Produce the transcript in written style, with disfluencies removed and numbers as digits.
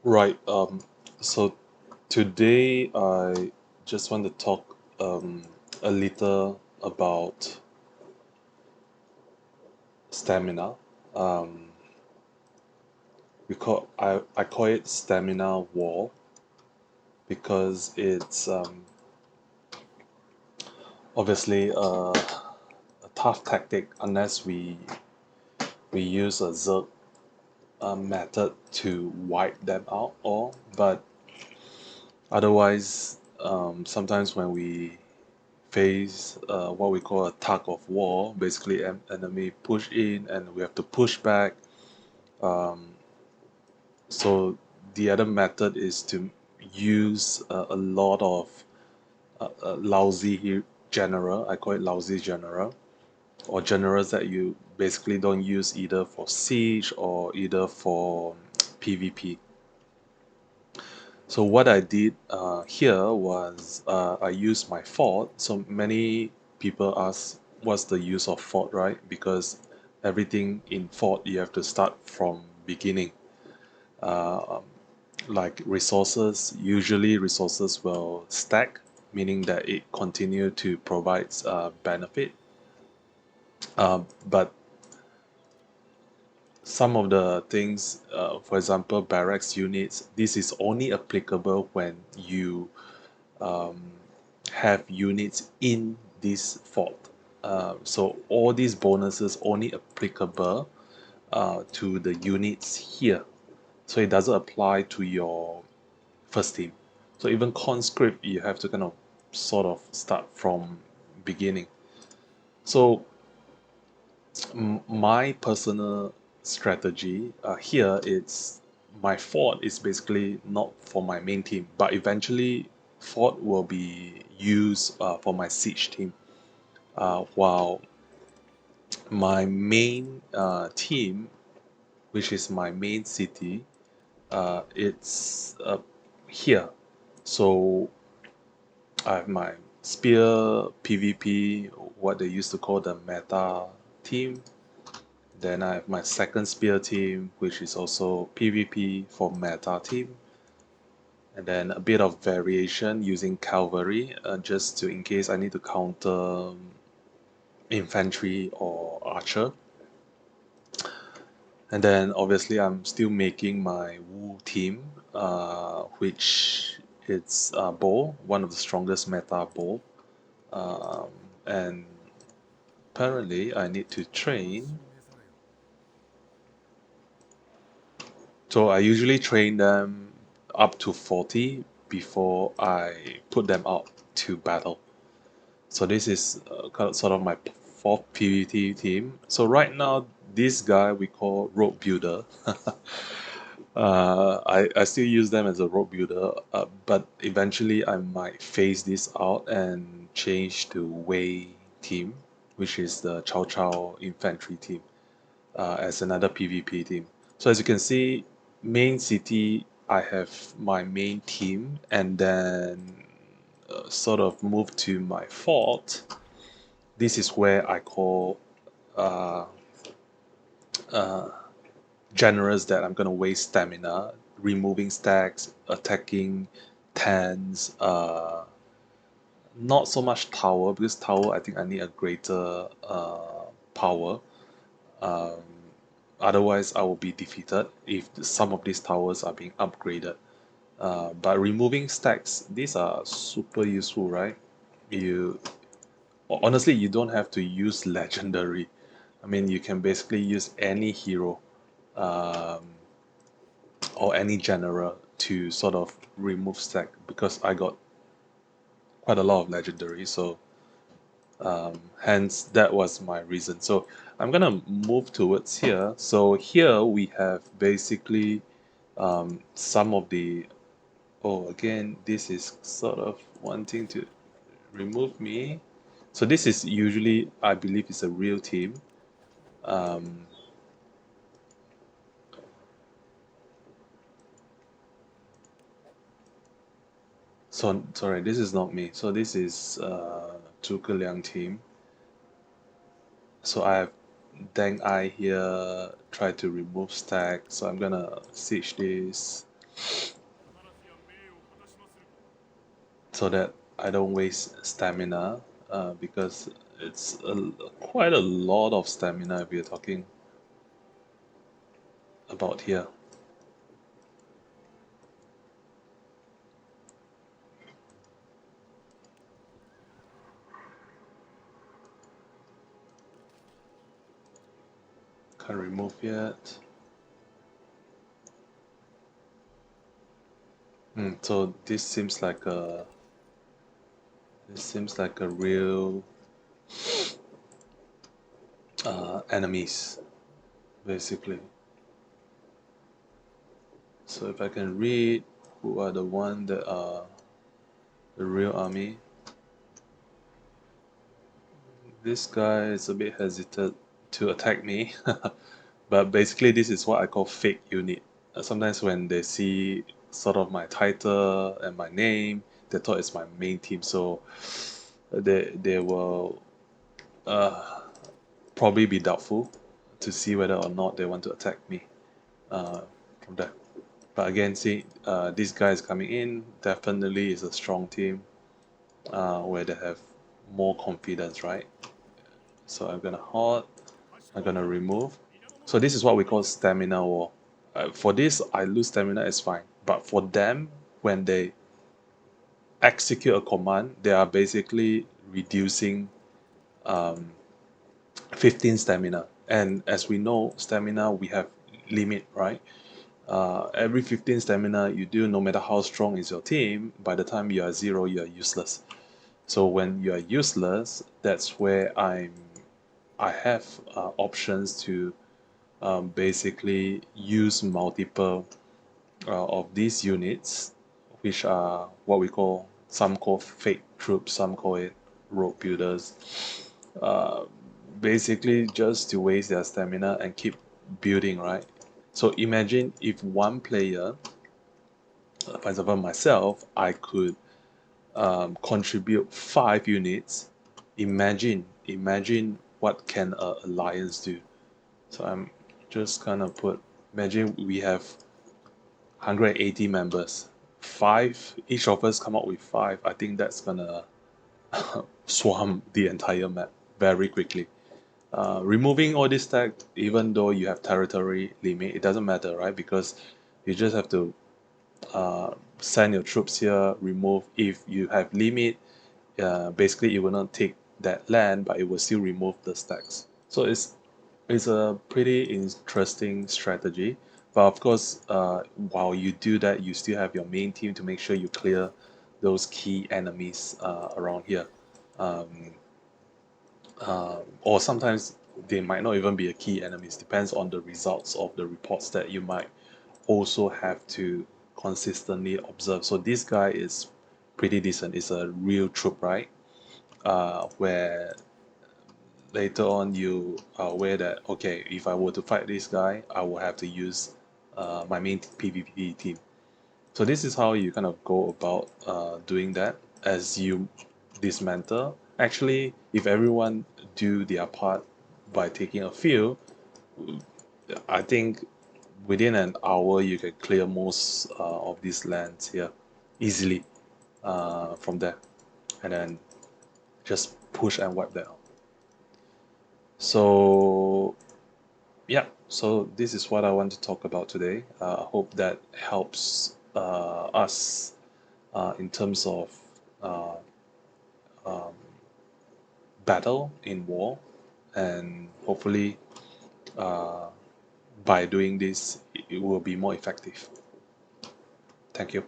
Right. So today I just want to talk a little about stamina. Um, I call it stamina war because it's obviously a tough tactic unless we use a zerg method to wipe them out all. But otherwise, sometimes when we face what we call a tug of war. Basically, enemy push in and we have to push back. Um, so the other method is to use a lot of lousy general. I call it lousy general, or generals that you basically don't use either for siege or either for PvP. So what I did here was I used my fort. So many people ask, what's the use of fort, right? Because everything in fort you have to start from beginning. Uh, like resources, usually resources will stack, meaning that it continue to provide benefit. But some of the things, for example, barracks units, this is only applicable when you um, have units in this fort. So all these bonuses only applicable to the units here. So it doesn't apply to your first team. So even conscript, you have to kind of sort of start from beginning. So my personal strategy here it's my fort is basically not for my main team, but eventually fort will be used for my siege team. While my main team, which is my main city, it's here. So I have my spear PvP, what they used to call the meta team. Then I have my second spear team, which is also PvP for meta team. And then a bit of variation using cavalry, just to in case I need to counter infantry or archer. And then obviously I'm still making my Wu team, which it's bow, one of the strongest meta bow. Um, and apparently I need to train. So I usually train them up to 40 before I put them out to battle. So this is sort of my fourth PvT team. So right now, this guy we call road builder. I still use them as a road builder, but eventually I might phase this out and change to Wei team, which is the Chow Chow infantry team, as another PvP team. So as you can see, main city I have my main team, and then sort of move to my fort. This is where I call uh, uh, generals that I'm gonna waste stamina, removing stacks, attacking tens. Not so much tower because tower I think I need a greater power. Um, Otherwise, I will be defeated if some of these towers are being upgraded. But removing stacks, these are super useful, right? You honestly you don't have to use legendary. I mean, you can basically use any hero um, or any general to sort of remove stack because I got quite a lot of legendary. So hence that was my reason. So I'm gonna move towards here. So here we have basically some of the oh again this is sort of wanting to remove me. So this is usually I believe is a real team. Um, so sorry, this is not me. So this is Zhuge Liang team. So I have Deng Ai here, try to remove stack. So I'm gonna siege this. so that I don't waste stamina, because it's quite a lot of stamina if you're talking about here. Can't remove yet. So this seems like a real enemies basically. So if I can read who are the one that are the real army, this guy is a bit hesitant to attack me. But basically, this is what I call fake unit. Sometimes when they see sort of my title and my name, they thought it's my main team. So they will probably be doubtful to see whether or not they want to attack me uh, from there. But again, see, this guy is coming in. Definitely is a strong team where they have more confidence, right? So I'm gonna halt. I'm gonna remove. So this is what we call stamina war. For this, I lose stamina is fine. But for them, when they execute a command, they are basically reducing 15 stamina. And as we know, stamina we have limit, right? Every 15 stamina you do, no matter how strong is your team, by the time you are zero, you are useless. So when you are useless, that's where I have options to basically use multiple of these units, which are what we call, some call fake troops, some call it road builders. Uh, Basically, just to waste their stamina and keep building, right? So imagine if one player, for example myself, I could contribute 5 units. Imagine what can a alliance do. So I'm just gonna put, imagine we have 180 members. Five, each of us come up with five. I think that's gonna swarm the entire map very quickly. Removing all this tag, even though you have territory limit, it doesn't matter, right? Because you just have to send your troops here, remove. If you have limit, basically it will not take that land, but it will still remove the stacks. So it's a pretty interesting strategy. But of course, while you do that, you still have your main team to make sure you clear those key enemies around here. Um, or sometimes they might not even be a key enemies. Depends on the results of the reports that you might also have to consistently observe. So this guy is pretty decent. It's a real troop, right? Where later on you are aware that, okay, if I were to fight this guy, I will have to use my main PvP team. So this is how you kind of go about doing that as you dismantle. Actually, if everyone do their part by taking a field, I think within an hour you can clear most of these lands here easily from there, and then just push and wipe that out. So yeah, so this is what I want to talk about today. I hope that helps us in terms of uh, um, battle in war, and hopefully uh, by doing this, it will be more effective. Thank you.